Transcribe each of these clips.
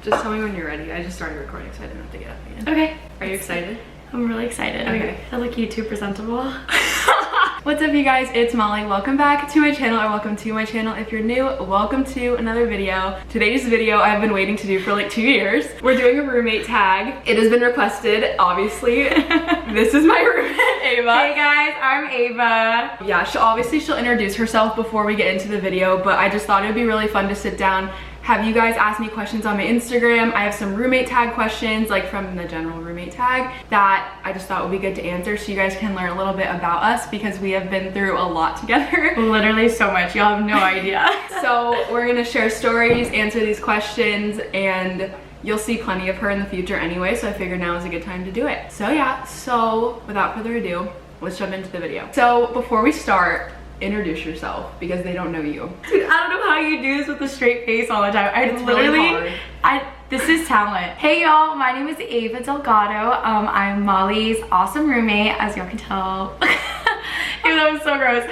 Just tell me when you're ready. I just started recording, so I didn't have to get up again. Okay. Are you excited? I'm really excited. Okay. I look YouTube presentable. What's up, you guys? It's Molly. Welcome back to my channel, or welcome to my channel. If you're new, welcome to another video. Today's video I've been waiting to do for like 2 years. We're doing a roommate tag. It has been requested, obviously. This is my roommate, Ava. Hey guys, I'm Ava. Yeah, she'll introduce herself before we get into the video, but I just thought it would be really fun to sit down, have you guys ask me questions on my Instagram. I have some roommate tag questions, like from the general roommate tag, that I just thought would be good to answer so you guys can learn a little bit about us, because we have been through a lot together. Literally so much, y'all have no idea. So we're gonna share stories, answer these questions, and you'll see plenty of her in the future anyway, so I figured now is a good time to do it. So yeah, so without further ado, let's jump into the video. So before we start, introduce yourself, because they don't know you. Dude, I don't know how you do this with a straight face all the time. It's really hard. This is talent. Hey y'all, my name is Ava Delgado. I'm Molly's awesome roommate, as y'all can tell. Ew, that was so gross.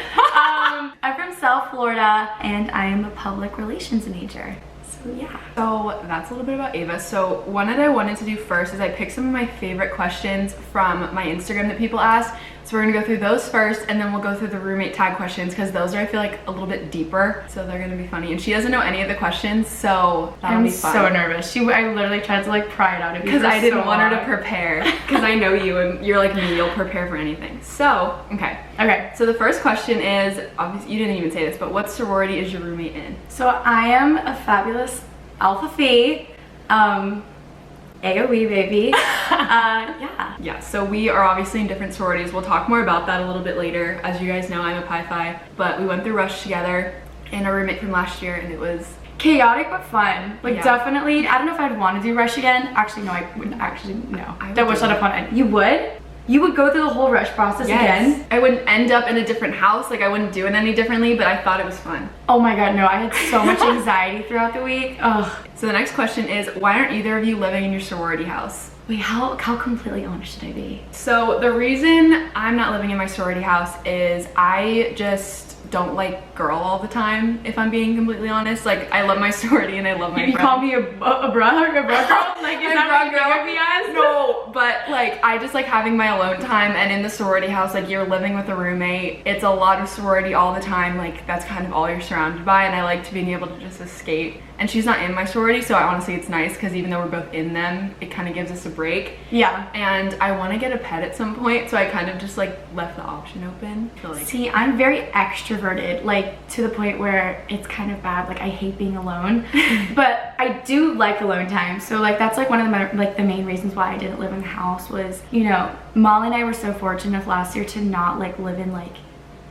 I'm from South Florida, and I am a public relations major. So yeah. So that's a little bit about Ava. So one that I wanted to do first is I picked some of my favorite questions from my Instagram that people ask. So we're gonna go through those first, and then we'll go through the roommate tag questions, because those are, I feel like, a little bit deeper. So they're gonna be funny. And she doesn't know any of the questions, so that'll be fun. I'm so nervous. I literally tried to like pry it out of you. Because I didn't want her to prepare. Because I know you, and you're like me, you'll prepare for anything. So, okay. So the first question is, obviously you didn't even say this, but what sorority is your roommate in? So I am a fabulous Alpha Phi. AOE baby. Yeah, so we are obviously in different sororities. We'll talk more about that a little bit later. As you guys know, I'm a Pi Phi, but we went through Rush together and a roommate from last year, and it was chaotic but fun. Like, yeah. Definitely, I don't know if I'd want to do Rush again. Actually, no, I wouldn't. Actually, no. That was not a fun. You would? You would go through the whole Rush process again? I wouldn't end up in a different house. Like, I wouldn't do it any differently, but I thought it was fun. Oh my god, no. I had so much anxiety throughout the week. Ugh. So the next question is, why aren't either of you living in your sorority house? Wait, how completely honest should I be? So the reason I'm not living in my sorority house is I just don't like girl all the time, if I'm being completely honest. Like, I love my sorority and I love my friends. You call me a bra girl? Like, is that what you think of me as? No, but like, I just like having my alone time, and in the sorority house, like, you're living with a roommate. It's a lot of sorority all the time. Like, that's kind of all you're surrounded by, and I like to being able to just escape. And she's not in my sorority, so honestly it's nice, because even though we're both in them, it kind of gives us a break. Yeah. And I want to get a pet at some point, so I kind of just like left the option open. Like, see, I'm very extroverted, like to the point where it's kind of bad. Like, I hate being alone, but I do like alone time. So like, that's like one of the main reasons why I didn't live in the house was, you know, Molly and I were so fortunate enough last year to not like live in like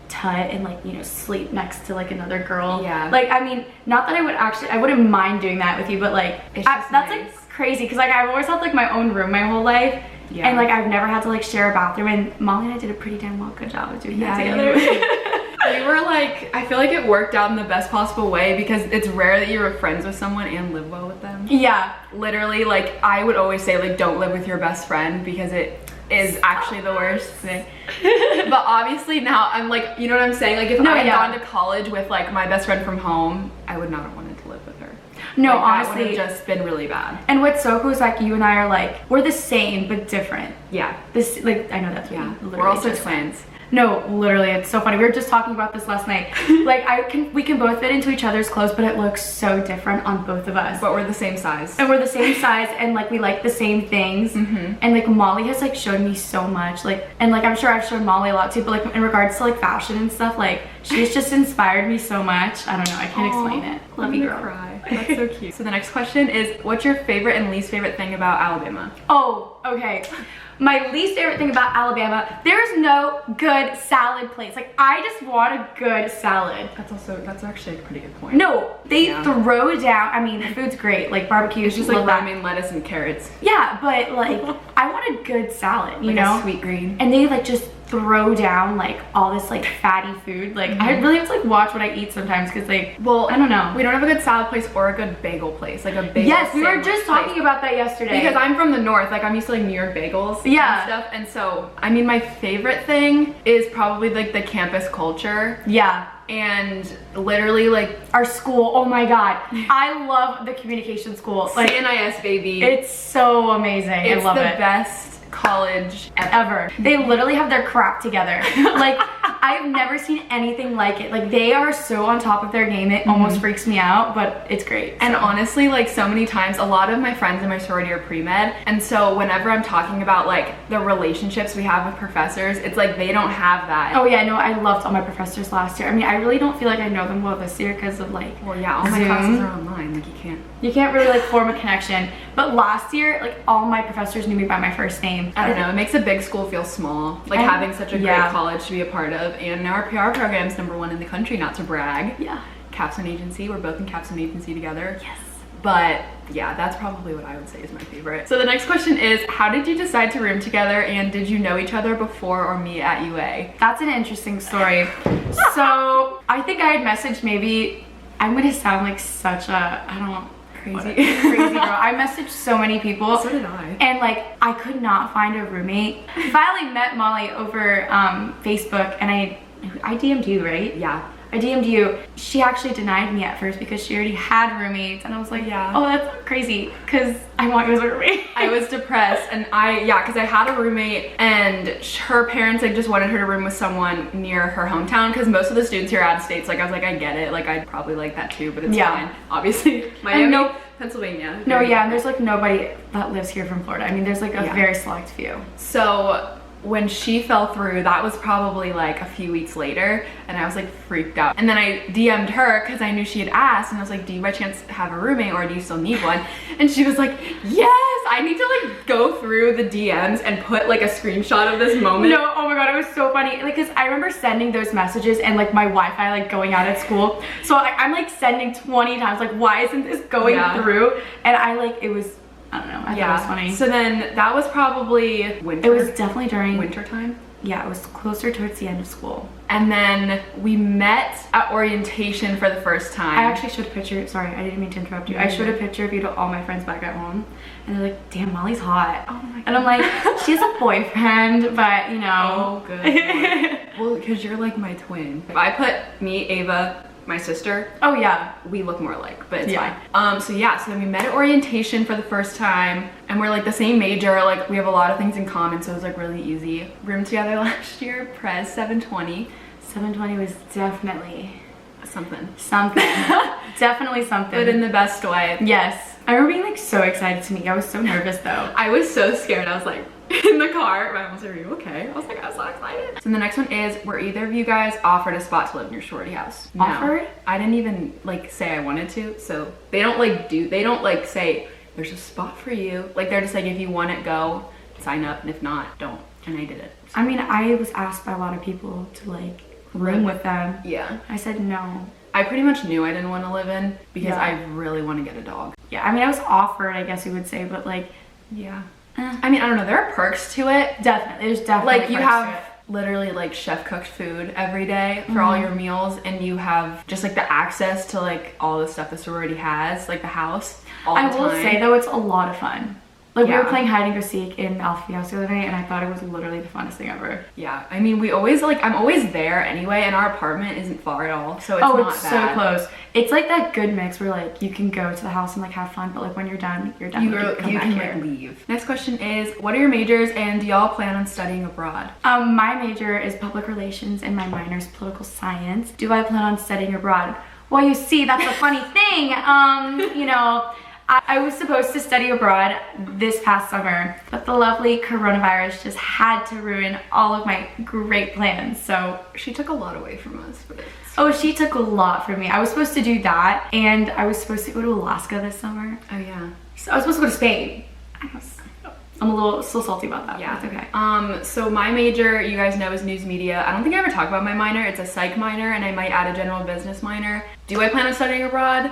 tut and like, you know, sleep next to like another girl. Yeah. Like, I mean, not that I wouldn't mind doing that with you, but like, that's nice. Like crazy, because like I've always had like my own room my whole life. Yeah. And like, I've never had to like share a bathroom, and Molly and I did a pretty damn good job of doing that together. We were like, I feel like it worked out in the best possible way, because it's rare that you're friends with someone and live well with them. Yeah. Literally, like, I would always say, like, don't live with your best friend, because it is actually the worst thing. But obviously now I'm like, you know what I'm saying? Like, if I had gone to college with like my best friend from home, I would not have wanted to live with her. No, like, honestly, that would have just been really bad. And what's so cool is like, you and I are like, we're the same but different. Yeah. This, like, I know that's what we're also twins. No, literally, it's so funny. We were just talking about this last night. Like, we can both fit into each other's clothes, but it looks so different on both of us. But we're the same size. And we're the same size, and like, we like the same things. And like, Molly has like shown me so much. Like, and like, I'm sure I've shown Molly a lot too, but like, in regards to like fashion and stuff, like, she's just inspired me so much. I don't know, I can't explain it. Love you, girl. Cry. That's so cute. So the next question is, what's your favorite and least favorite thing about Alabama? Oh, okay. My least favorite thing about Alabama, there's no good salad place. Like, I just want a good salad. That's actually a pretty good point. No, they throw down, I mean, the food's great. Like, barbecue is just like romaine lettuce and carrots. Yeah, but like, I want a good salad, you know? A sweet green. And they like just throw down like all this like fatty food. Like, I really have to like watch what I eat sometimes, because like, well, I don't know. We don't have a good salad place or a good bagel place. Like a bagel. Yes, we were just talking about that yesterday. Because I'm from the north. Like, I'm used to like New York bagels and stuff. And so, I mean, my favorite thing is probably like the campus culture. Yeah. and literally like our school, oh my god, I love the communication school. Like, CNIS, baby. It's so amazing. I love it. It's the best college ever. They literally have their crap together. Like, I've never seen anything like it. Like, they are so on top of their game, it almost freaks me out, but it's great. And honestly, like, so many times, a lot of my friends in my sorority are pre-med, and so whenever I'm talking about like the relationships we have with professors, it's like they don't have that. Oh yeah, no, I loved all my professors last year. I mean, I really don't feel like I know them well this year because of like, well, yeah, all my Zoom. classes are online, like you can't really like form a connection. But last year, like, all my professors knew me by my first name. I don't know, it makes a big school feel small, like having such a great college to be a part of. And now our PR program's #1 in the country, not to brag. Yeah. Capstone Agency, we're both in Capstone Agency together. Yes. But yeah, that's probably what I would say is my favorite. So the next question is, how did you decide to room together, and did you know each other before or meet at UA? That's an interesting story. So I think I had messaged, maybe, I'm gonna sound like such a, I don't know, crazy girl. I messaged so many people. So did I. And like, I could not find a roommate. I finally met Molly over Facebook, and I DM'd you, right? Yeah. I DM'd you. She actually denied me at first because she already had roommates, and I was like, yeah. Oh, that's crazy, because I want you as a roommate. I was depressed, and because I had a roommate, and her parents like just wanted her to room with someone near her hometown, because most of the students here are out of state, so like I was like, I get it, like I'd probably like that too, but it's fine. Obviously, Miami, Pennsylvania. No, yeah, and there's like nobody that lives here from Florida. I mean, there's like a very select few. So when she fell through, that was probably like a few weeks later, and I was like freaked out. And then I DM'd her because I knew she had asked, and I was like, do you by chance have a roommate, or do you still need one? And she was like, yes, I need to like go through the DMs and put like a screenshot of this moment. No, oh my god, it was so funny. Like, cause I remember sending those messages and like my Wi-Fi like going out at school. So I'm like sending 20 times, like, why isn't this going through? And I like, it was, I don't know, I thought it was funny. So then that was probably winter. It was definitely during winter time. Yeah, it was closer towards the end of school. And then we met at orientation for the first time. I actually showed a picture, sorry, I didn't mean to interrupt you. I showed a picture of you to all my friends back at home, and they're like, damn, Molly's hot. Oh my god. And I'm like, she has a boyfriend, but you know. Oh, good. Well, because you're like my twin. If I put me, Ava, my sister, oh yeah, we look more alike, but it's fine. So then we met at orientation for the first time, and we're like the same major, like we have a lot of things in common, so it was like really easy. Roomed together last year, Prez 720. 720 was definitely something. Definitely something, but in the best way. Yes, I remember being like so excited to meet you. I was so nervous though. I was so scared. I was like in the car, my mom was like, are you okay? I was like, I was so excited. So the next one is, were either of you guys offered a spot to live in your sorority house? No. Offered? I didn't even like say I wanted to, so they don't like say there's a spot for you. Like, they're just like, if you want it, go, sign up, and if not, don't. And I did it. So. I mean, I was asked by a lot of people to like room with them. Yeah. I said no. I pretty much knew I didn't want to live in because I really want to get a dog. Yeah, I mean, I was offered, I guess you would say, but like, I mean, I don't know, there are perks to it. Definitely, there's definitely like, you have literally like chef cooked food every day for all your meals, and you have just like the access to like all the stuff the sorority has, like the house all the time. I will say though, it's a lot of fun. Like, we were playing hide and go seek in Alpha House the other night, and I thought it was literally the funnest thing ever. Yeah, I mean, we always like, I'm always there anyway, and our apartment isn't far at all, so it's not bad. So close. It's like that good mix where like you can go to the house and like have fun, but like when you're done, you're done. You can like leave. Next question is, what are your majors, and do y'all plan on studying abroad? My major is public relations, and my minor is political science. Do I plan on studying abroad? Well, you see, that's a funny thing. You know, I was supposed to study abroad this past summer, but the lovely coronavirus just had to ruin all of my great plans. So she took a lot away from us. But she took a lot from me. I was supposed to do that, and I was supposed to go to Alaska this summer. Oh yeah. So I was supposed to go to Spain. I'm a little still salty about that. Yeah. But it's okay. So my major, you guys know, is news media. I don't think I ever talked about my minor. It's a psych minor, and I might add a general business minor. Do I plan on studying abroad?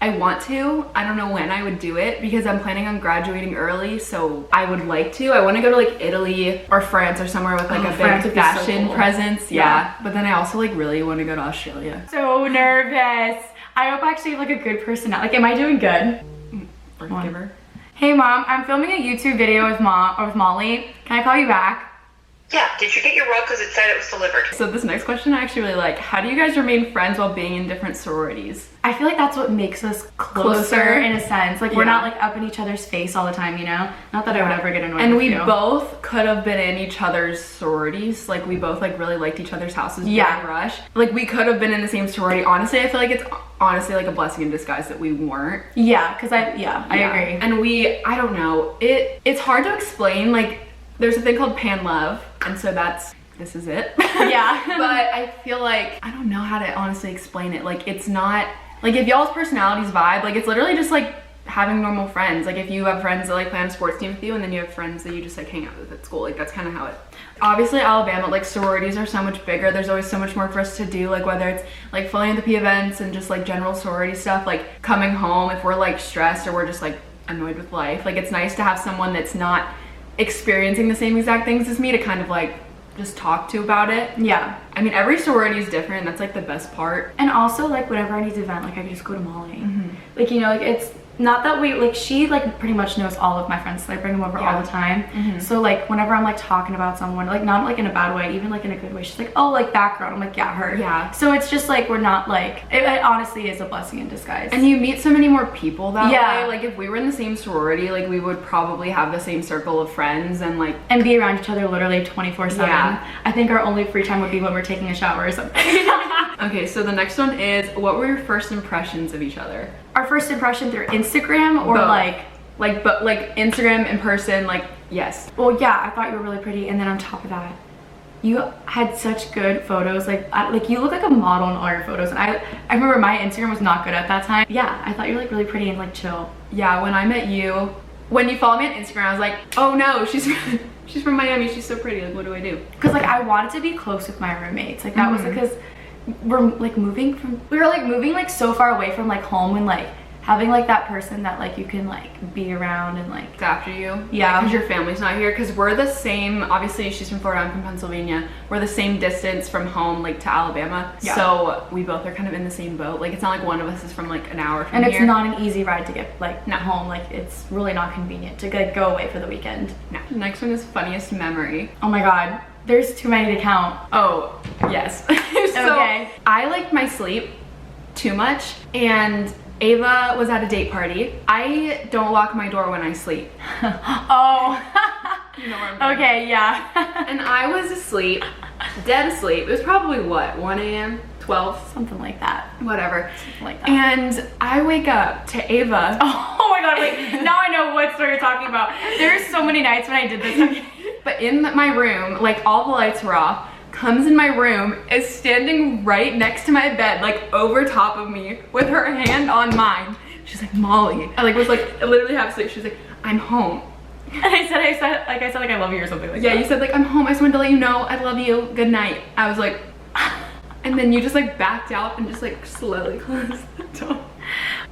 I want to. I don't know when I would do it because I'm planning on graduating early, so I would like to. I want to go to like Italy or France or somewhere with like a big fashion presence. Yeah. But then I also like really want to go to Australia. So nervous. I hope I actually have like a good personality. Like, am I doing good? Giver. Hey mom, I'm filming a YouTube video with Molly. Can I call you back? Yeah, did you get your rug because it said it was delivered? So this next question I actually really like. How do you guys remain friends while being in different sororities? I feel like that's what makes us closer in a sense. Like we're not like up in each other's face all the time, you know? Not that I would ever get annoyed and with we you. both could have been in each other's sororities. Like we both like really liked each other's houses during Rush. Like we could have been in the same sorority. Honestly, I feel like it's honestly like a blessing in disguise that we weren't. Yeah, because I agree. And I don't know. It's hard to explain. Like there's a thing called pan love, and so this is it. Yeah. But I feel like I don't know how to honestly explain it. Like it's not like if y'all's personalities vibe, like it's literally just like having normal friends. Like if you have friends that like play on a sports team with you, and then you have friends that you just like hang out with at school, like that's kind of how it. Obviously Alabama, like sororities are so much bigger. There's always so much more for us to do, like whether it's like philanthropy events and just like general sorority stuff, like coming home if we're like stressed or we're just like annoyed with life. Like it's nice to have someone that's not experiencing the same exact things as me to kind of like just talk to about it. Yeah. I mean, every sorority is different. That's like the best part. And also like whenever I need to vent, like I can just go to Molly. Like, you know, like it's not that we like she like pretty much knows all of my friends, so I bring them over all the time. So like whenever I'm like talking about someone, like not like in a bad way, even like in a good way, she's like, oh, like that girl. I'm like, yeah, her. Yeah. So it's just like we're not like it honestly is a blessing in disguise. And you meet so many more people that way. Like if we were in the same sorority, like we would probably have the same circle of friends and like be around each other literally 24/7. Yeah. I think our only free time would be when we're taking a shower or something. Okay, so the next one is, what were your first impressions of each other? Our first impression through Instagram or Both. like Instagram, in person, like yes. Well, yeah, I thought you were really pretty, and then on top of that, you had such good photos. Like you look like a model in all your photos, and I remember my Instagram was not good at that time. Yeah, I thought you were like really pretty and like chill. Yeah, when I met you, when you followed me on Instagram, I was like, oh no, she's from Miami, she's so pretty, like what do I do? Because like I wanted to be close with my roommates. Like that was because we were like moving like so far away from like home, and like having like that person that like you can like be around and like after you. Yeah, because your family's not here. Because we're the same, obviously she's from Florida, I'm from Pennsylvania, we're the same distance from home like to Alabama. Yeah. So we both are kind of in the same boat. Like it's not like one of us is from like an hour from and here. It's not an easy ride to get like home. Like it's really not convenient to like go away for the weekend. No. The next one is funniest memory. Oh my god, there's too many to count. Oh yes. So okay. I liked my sleep too much, and Ava was at a date party. I don't lock my door when I sleep. Oh. You know where I'm going. Okay, yeah. And I was asleep, dead asleep. It was probably what, 1 a.m., 12? Something like that. Whatever. Something like that. And I wake up to Ava. Oh my god, wait. Now I know what story you're talking about. There's so many nights when I did this. Okay. But in my room, like all the lights were off, comes in my room, is standing right next to my bed, like over top of me with her hand on mine. She's like, Molly. I like was like literally half asleep. She was like, I'm home. And I said like I love you or something like that. Yeah, you said like, I'm home. I just wanted to let you know I love you. Good night. I was like, and then you just like backed out and just like slowly closed the door.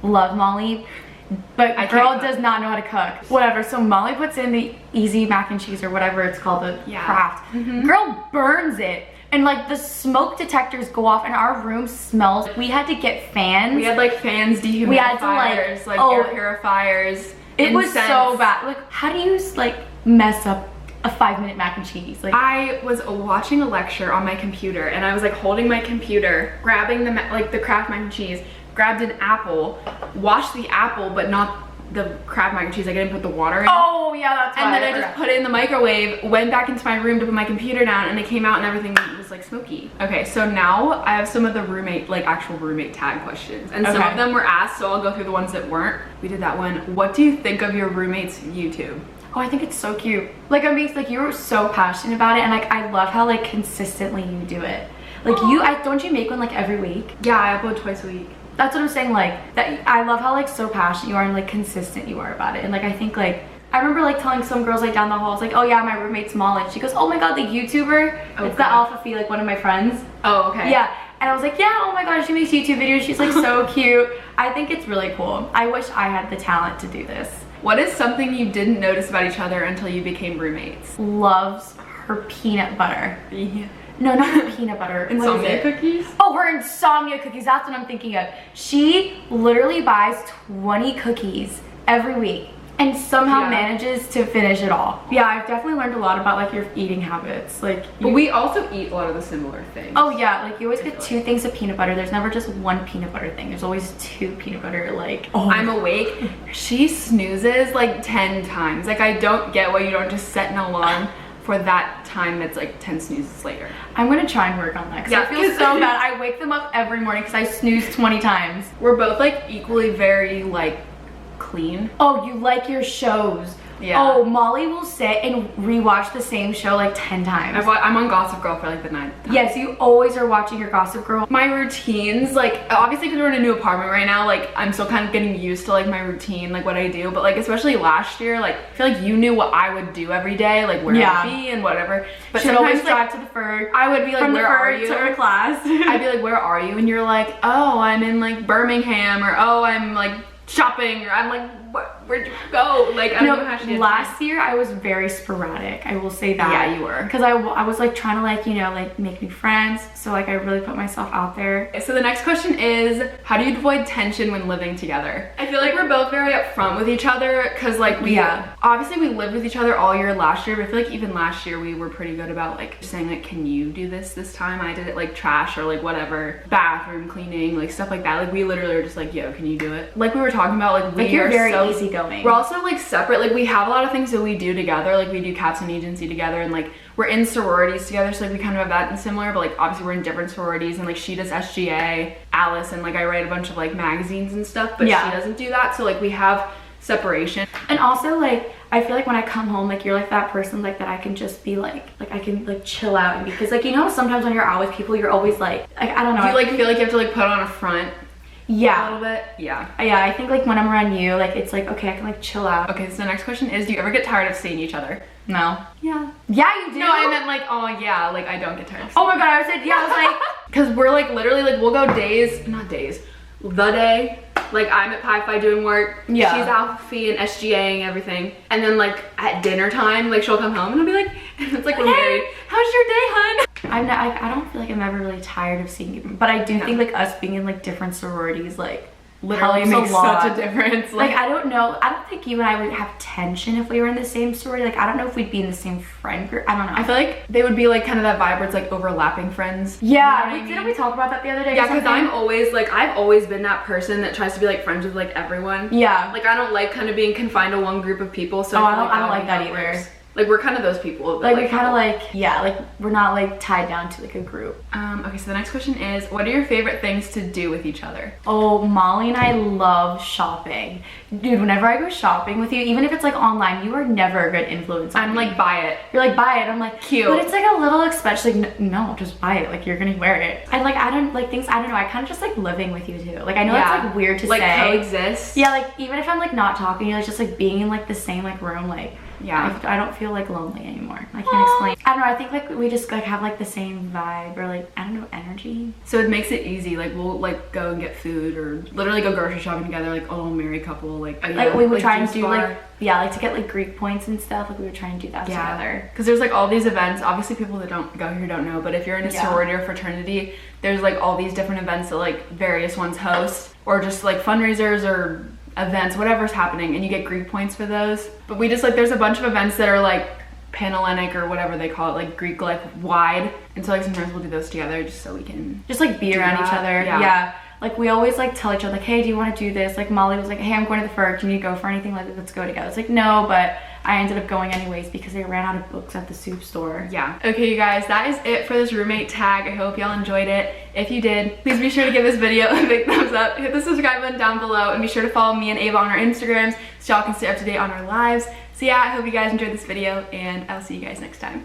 Love Molly. But girl does not know how to cook. Whatever, so Molly puts in the easy mac and cheese or whatever it's called, the craft. Girl burns it. And like the smoke detectors go off and our room smells. We had to get fans. We had like fans, dehumidifiers, we had to like air purifiers. It was so bad. Like how do you like mess up a 5-minute mac and cheese? Like I was watching a lecture on my computer, and I was like holding my computer, grabbing the Kraft mac and cheese, grabbed an apple, washed the apple but not the Kraft mac and cheese. Like I didn't put the water in. Oh yeah, that's why. And then I just put it in the microwave, went back into my room to put my computer down, and it came out and everything was like smoky. Okay, so now I have some of the actual roommate tag questions, and some of them were asked, so I'll go through the ones that weren't. We did that one. What do you think of your roommate's YouTube? Oh, I think it's so cute. Like I mean, like you were so passionate about it, and like I love how like consistently you do it. Like don't you make one like every week? Yeah, I upload twice a week. That's what I'm saying, like that I love how like so passionate you are and like consistent you are about it. And like I think like I remember like telling some girls like down the halls like, oh yeah, my roommate's Molly. She goes, oh my god, the YouTuber. It's the Alpha Phi, like one of my friends. Oh, okay. Yeah. And I was like, yeah, oh my god, she makes YouTube videos. She's like so cute. I think it's really cool. I wish I had the talent to do this. What is something you didn't notice about each other until you became roommates? Loves her peanut butter. Yeah. No, not her peanut butter. Insomnia cookies? Oh, her insomnia cookies. That's what I'm thinking of. She literally buys 20 cookies every week and somehow Yeah. manages to finish it all. Yeah, I've definitely learned a lot about like your eating habits. Like, But we also eat a lot of the similar things. oh yeah, like you always get 2 things of peanut butter. There's never just 1 peanut butter thing. There's always 2 peanut butter, like, oh. I'm awake. She snoozes like 10 times. Like, I don't get why you don't just set an alarm for that time that's like 10 snoozes later. I'm gonna try and work on that because Yeah, I feel so bad. I wake them up every morning because I snooze 20 times. We're both like equally very like clean. Oh, you like your shows. Yeah. Oh, Molly will sit and rewatch the same show like 10 times. I'm on Gossip Girl for like the 9th time. Yes, you always are watching your Gossip Girl. My routines, like obviously because we're in a new apartment right now, like I'm still kind of getting used to like my routine, like what I do, but like especially last year, like I feel like you knew what I would do every day, like where Yeah. I'd be and whatever. But She'd always sometimes like, drive to the Fur. I would be like, From the where are Fur you? to her class. I'd be like, where are you? And you're like, oh, I'm in like Birmingham, or oh, I'm like shopping, or I'm like, where'd you go? Like, I don't know how she did last year I was very sporadic, I will say that. Yeah, you were. Because I was like trying to like, you know, like make new friends. So like I really put myself out there. So the next question is, how do you avoid tension when living together? I feel like we're both very upfront with each other because like obviously we lived with each other all year last year, but I feel like even last year we were pretty good about like saying like, can you do this time? I did it like trash or like whatever, bathroom cleaning, like stuff like that. Like we literally are just like, yo, can you do it? Like we were talking about, like we you're are very so easygoing. We're also like separate, like we have a lot of things that we do together, like we do captain agency together, and like we're in sororities together, so like we kind of have that and similar, but like obviously we're in different sororities, and like she does SGA, Alice, and like I write a bunch of like magazines and stuff, but she doesn't do that, so like we have separation. And also like I feel like when I come home, like you're like that person like that I can just be like I can like chill out, and because like, you know, sometimes when you're out with people you're always like I don't know, you like feel like you have to like put on a front a little bit. Yeah, I think like when I'm around you, like it's like, okay, I can like chill out. Okay, so the next question is, do you ever get tired of seeing each other? No. Yeah, you do. no, I meant like, oh yeah, like I don't get tired of oh my god, I said yeah. I was like because we're like literally like we'll go the day, like I'm at Pi Phi doing work, she's Alpha and SGAing everything, and then like at dinner time, like she'll come home and I'll be like, it's like we're married, how's your day, hun? I don't feel like I'm ever really tired of seeing you, but I do think like us being in like different sororities like literally helps makes a lot. such a difference. Like I don't know, I don't think you and I would have tension if we were in the same sorority. Like I don't know if we'd be in the same friend group. I don't know. I feel like they would be like kind of that vibe where it's like overlapping friends. Yeah, you know didn't we talk about that the other day? Yeah, because I'm always like, I've always been that person that tries to be like friends with like everyone. Yeah. Like I don't like kind of being confined to one group of people. So I don't like that either. works. Like we're kind of those people. Like we're kind of like, yeah, like we're not like tied down to like a group. Okay, so the next question is, what are your favorite things to do with each other? Oh, Molly and I love shopping. Dude, whenever I go shopping with you, even if it's like online, you are never a good influence on I'm me. like, buy it. You're like, buy it. I'm like, cute. But it's like a little expensive. Like, no, just buy it. Like you're gonna wear it. And like, I don't like things, I don't know. I kind of just like living with you too. Like I know it's like weird to like say. coexist. Yeah, like even if I'm like not talking to you, like just like being in like the same like room, like I don't feel like lonely anymore. I can't explain. I don't know, I think like we just like have like the same vibe, or like I don't know, energy. So it makes it easy. Like we'll like go and get food, or literally go grocery shopping together, like a little married couple. Like we would try and juice do bar. like to get like Greek points and stuff. Like we would try and do that together. Because there's like all these events. Obviously people that don't go here don't know, but if you're in a sorority or fraternity, there's like all these different events that like various ones host, or just like fundraisers or events, whatever's happening, and you get Greek points for those. But we just like, there's a bunch of events that are like Panhellenic or whatever they call it, like Greek life wide, and so like sometimes we'll do those together just so we can just like be around each other. Yeah. Like we always like tell each other like, hey, do you want to do this? Like Molly was like, hey, I'm going to the Fur, can you go for anything? Like let's go together. It's like, no, but I ended up going anyways because they ran out of books at the soup store. Yeah. Okay, you guys, that is it for this roommate tag. I hope y'all enjoyed it. If you did, please be sure to give this video a big thumbs up, hit the subscribe button down below, and be sure to follow me and Ava on our Instagrams so y'all can stay up to date on our lives. So yeah, I hope you guys enjoyed this video, and I'll see you guys next time.